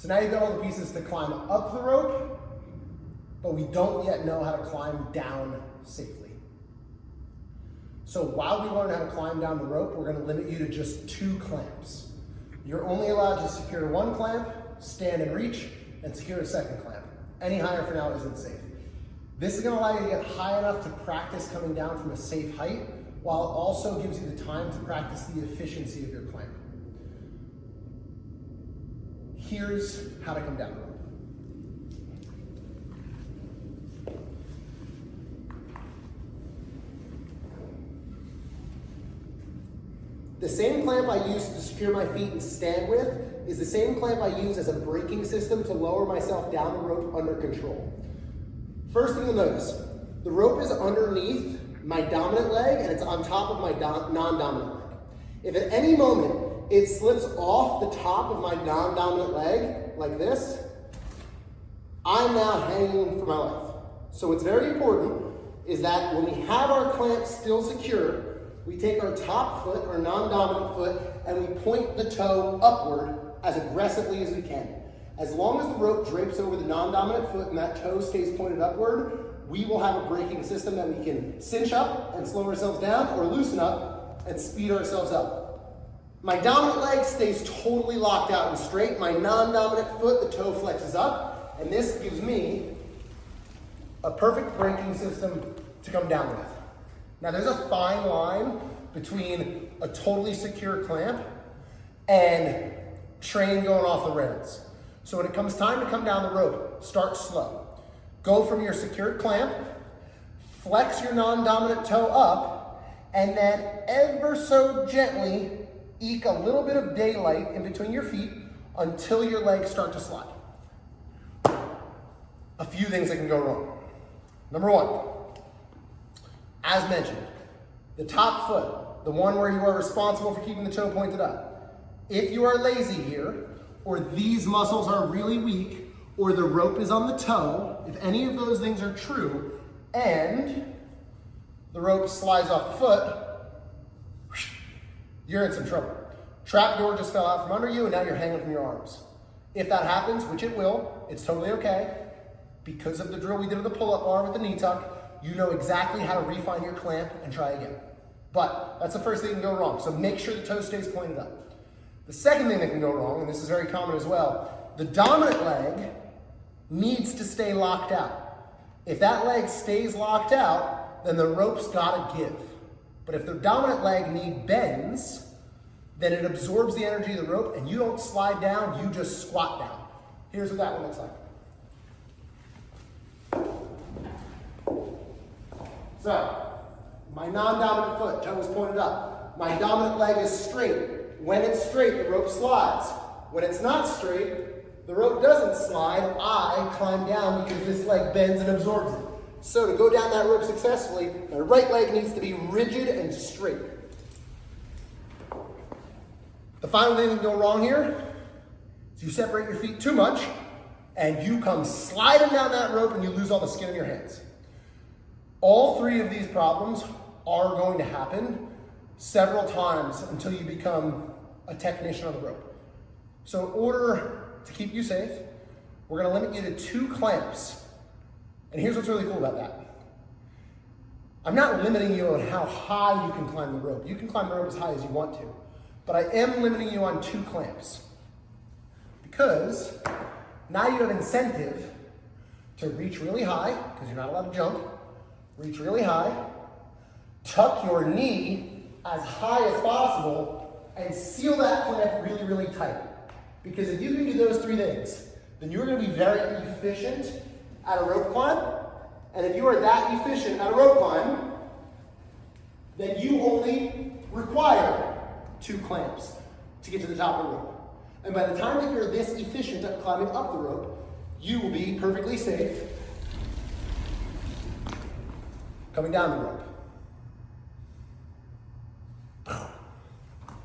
So now you've got all the pieces to climb up the rope, but we don't yet know how to climb down safely. So while we learn how to climb down the rope, we're going to limit you to just 2 clamps. You're only allowed to secure 1 clamp, stand and reach, and secure a 2nd clamp. Any higher for now isn't safe. This is going to allow you to get high enough to practice coming down from a safe height, while it also gives you the time to practice the efficiency of your clamp. Here's how to come down the rope. The same clamp I use to secure my feet and stand with is the same clamp I use as a braking system to lower myself down the rope under control. First thing you'll notice, the rope is underneath my dominant leg and it's on top of my non-dominant leg. If at any moment it slips off the top of my non-dominant leg, like this, I'm now hanging for my life. So what's very important is that when we have our clamp still secure, we take our top foot, our non-dominant foot, and we point the toe upward as aggressively as we can. As long as the rope drapes over the non-dominant foot and that toe stays pointed upward, we will have a braking system that we can cinch up and slow ourselves down, or loosen up and speed ourselves up. My dominant leg stays totally locked out and straight. My non-dominant foot, the toe flexes up, and this gives me a perfect braking system to come down with. Now there's a fine line between a totally secure clamp and train going off the rails. So when it comes time to come down the rope, start slow. Go from your secured clamp, flex your non-dominant toe up, and then ever so gently eke a little bit of daylight in between your feet until your legs start to slide. A few things that can go wrong. Number 1. As mentioned, the top foot, the one where you are responsible for keeping the toe pointed up. If you are lazy here, or these muscles are really weak, or the rope is on the toe, if any of those things are true, and the rope slides off the foot, you're in some trouble. Trap door just fell out from under you, and now you're hanging from your arms. If that happens, which it will, it's totally okay. Because of the drill we did with the pull-up bar with the knee tuck, you know exactly how to refine your clamp and try again. But that's the first thing that can go wrong, so make sure the toe stays pointed up. The second thing that can go wrong, and this is very common as well, the dominant leg needs to stay locked out. If that leg stays locked out, then the rope's gotta give. But if the dominant leg knee bends, then it absorbs the energy of the rope and you don't slide down, you just squat down. Here's what that one looks like. So, my non-dominant foot, toe is pointed up. My dominant leg is straight. When it's straight, the rope slides. When it's not straight, the rope doesn't slide. I climb down because this leg bends and absorbs it. So to go down that rope successfully, my right leg needs to be rigid and straight. The final thing that can go wrong here is you separate your feet too much and you come sliding down that rope and you lose all the skin in your hands. All 3 of these problems are going to happen several times until you become a technician on the rope. So in order to keep you safe, we're going to limit you to 2 clamps. And here's what's really cool about that. I'm not limiting you on how high you can climb the rope. You can climb the rope as high as you want to. But I am limiting you on 2 clamps. Because now you have incentive to reach really high, because you're not allowed to jump. Reach really high, tuck your knee as high as possible, and seal that clamp really, really tight. Because if you can do those 3 things, then you're going to be very efficient at a rope climb. And if you are that efficient at a rope climb, then you only require 2 clamps to get to the top of the rope. And by the time that you're this efficient at climbing up the rope, you will be perfectly safe coming down the rope.